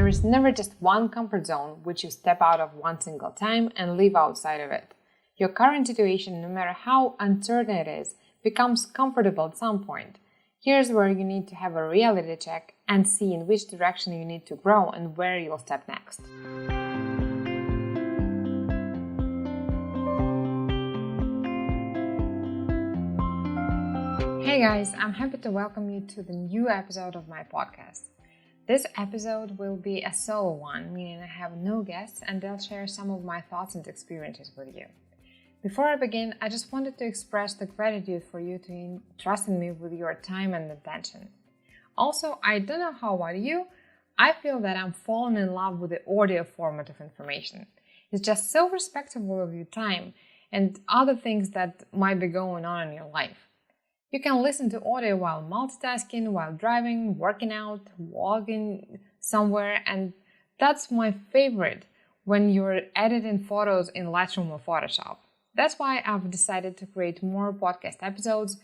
There is never just one comfort zone which you step out of one single time and live outside of it. Your current situation, no matter how uncertain it is, becomes comfortable at some point. Here's where you need to have a reality check and see in which direction you need to grow and where you'll step next. Hey guys, I'm happy to welcome you to the new episode of my podcast. This episode will be a solo one, meaning I have no guests and I'll share some of my thoughts and experiences with you. Before I begin, I just wanted to express the gratitude for you to trust in me with your time and attention. Also, I don't know how about you, I feel that I'm falling in love with the audio format of information. It's just so respectful of your time and other things that might be going on in your life. You can listen to audio while multitasking, while driving, working out, walking somewhere, and that's my favorite when you're editing photos in Lightroom or Photoshop. That's why I've decided to create more podcast episodes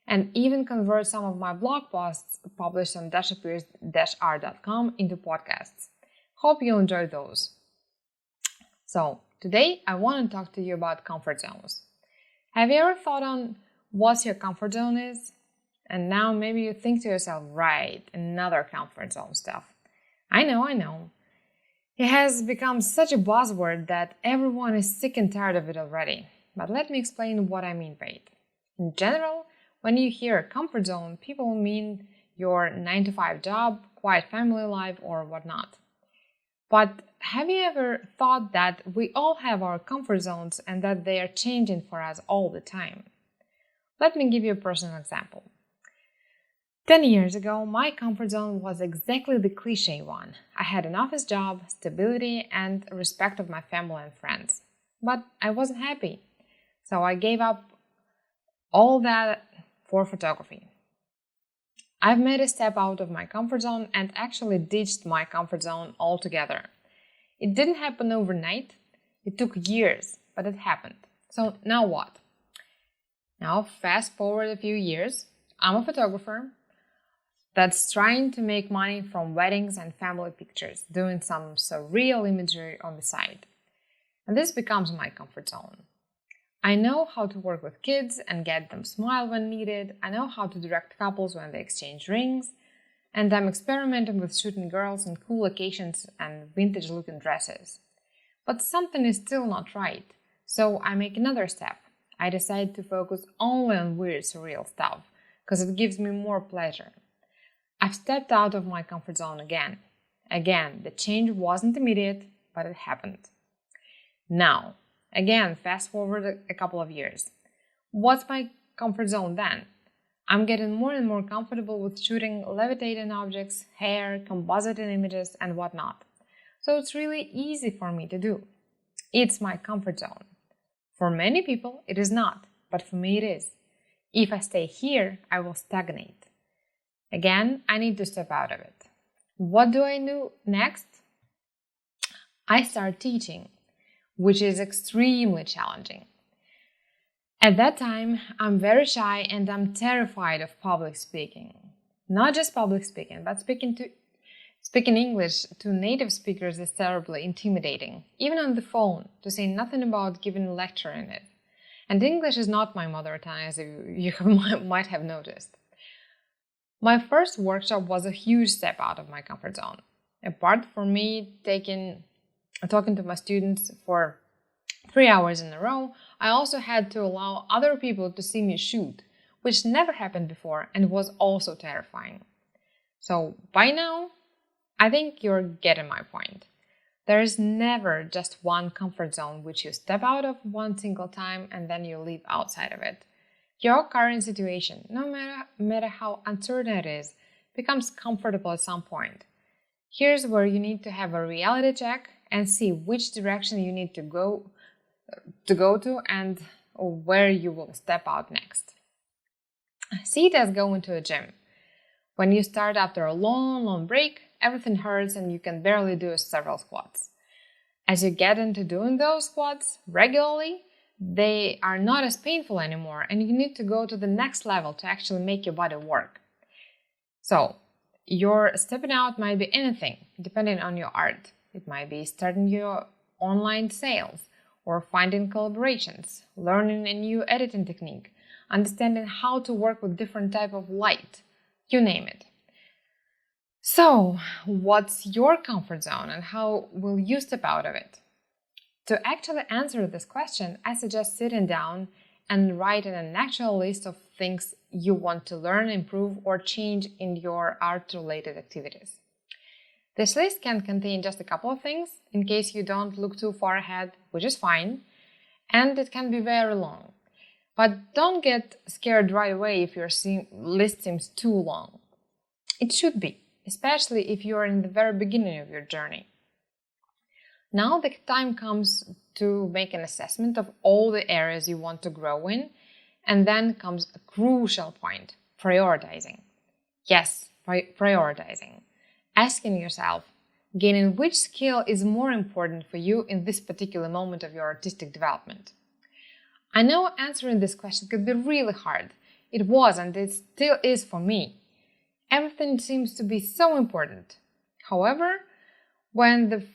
and even convert some of my blog posts published on Dasha Pears-r.com into podcasts. Hope you enjoy those. So, today I want to talk to you about comfort zones. Have you ever thought on what your comfort zone is? And now maybe you think to yourself, right, another comfort zone stuff. I know. It has become such a buzzword that everyone is sick and tired of it already. But let me explain what I mean by it. In general, when you hear comfort zone, people mean your 9-to-5 job, quiet family life, or whatnot. But have you ever thought that we all have our comfort zones and that they are changing for us all the time? Let me give you a personal example. 10 years ago, my comfort zone was exactly the cliche one. I had an office job, stability, and respect of my family and friends. But I wasn't happy. So I gave up all that for photography. I've made a step out of my comfort zone and actually ditched my comfort zone altogether. It didn't happen overnight. It took years, but it happened. So now what? Now, fast forward a few years, I'm a photographer that's trying to make money from weddings and family pictures, doing some surreal imagery on the side. And this becomes my comfort zone. I know how to work with kids and get them smile when needed. I know how to direct couples when they exchange rings. And I'm experimenting with shooting girls in cool occasions and vintage-looking dresses. But something is still not right, so I make another step. I decide to focus only on weird, surreal stuff, because it gives me more pleasure. I've stepped out of my comfort zone again. Again, the change wasn't immediate, but it happened. Now, again, fast forward a couple of years. What's my comfort zone then? I'm getting more and more comfortable with shooting levitating objects, hair, compositing images, and whatnot. So it's really easy for me to do. It's my comfort zone. For many people, it is not, but for me it is. If I stay here, I will stagnate. Again, I need to step out of it. What do I do next? I start teaching, which is extremely challenging. At that time, I'm very shy and I'm terrified of public speaking. Not just public speaking, but Speaking English to native speakers is terribly intimidating, even on the phone, to say nothing about giving a lecture in it. And English is not my mother tongue, as you might have noticed. My first workshop was a huge step out of my comfort zone. Apart from me talking to my students for 3 hours in a row, I also had to allow other people to see me shoot, which never happened before and was also terrifying. So by now, I think you're getting my point. There is never just one comfort zone which you step out of one single time and then you live outside of it. Your current situation, no matter how uncertain it is, becomes comfortable at some point. Here's where you need to have a reality check and see which direction you need to go to and where you will step out next. See it as going to a gym. When you start after a long break, everything hurts and you can barely do several squats. As you get into doing those squats regularly, they are not as painful anymore and you need to go to the next level to actually make your body work. So, Your stepping out might be anything, depending on your art. It might be starting your online sales, or finding collaborations, learning a new editing technique, understanding how to work with different type of light, you name it. So, what's your comfort zone and how will you step out of it? To actually answer this question, I suggest sitting down and writing an actual list of things you want to learn, improve, or change in your art-related activities. This list can contain just a couple of things, in case you don't look too far ahead, which is fine, and it can be very long. But don't get scared right away if your list seems too long. It should be, especially if you're in the very beginning of your journey. Now the time comes to make an assessment of all the areas you want to grow in, and then comes a crucial point, prioritizing. Yes, prioritizing. Asking yourself, gaining which skill is more important for you in this particular moment of your artistic development. I know answering this question could be really hard. It was and it still is for me. Everything seems to be so important. However, when the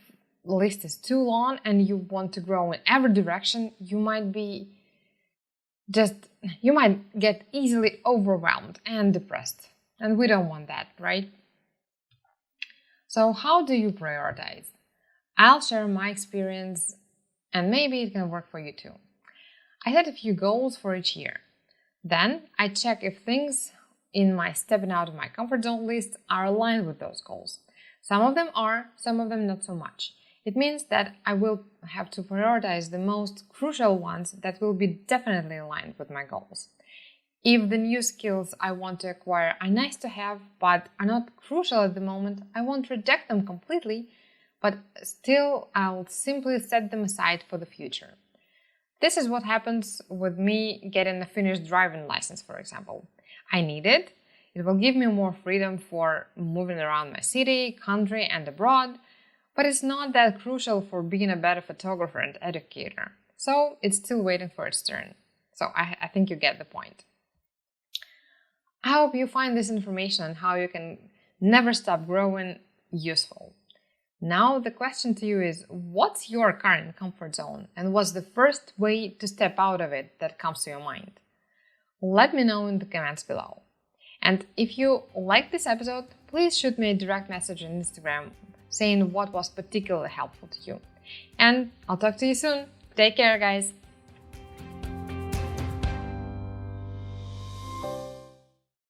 list is too long and you want to grow in every direction, you might get easily overwhelmed and depressed. And we don't want that, right? So how do you prioritize? I'll share my experience and maybe it can work for you too. I set a few goals for each year. Then I check if things in my stepping out of my comfort zone list are aligned with those goals. Some of them are, some of them not so much. It means that I will have to prioritize the most crucial ones that will be definitely aligned with my goals. If the new skills I want to acquire are nice to have but are not crucial at the moment, I won't reject them completely, but still I'll simply set them aside for the future. This is what happens with me getting a finished driving license, for example. I need it. It will give me more freedom for moving around my city, country, and abroad, but it's not that crucial for being a better photographer and educator. So it's still waiting for its turn. So I think you get the point. I hope you find this information on how you can never stop growing useful. Now the question to you is, what's your current comfort zone and what's the first way to step out of it that comes to your mind? Let me know in the comments below. And if you like this episode, please shoot me a direct message on Instagram saying what was particularly helpful to you. And I'll talk to you soon. Take care, guys.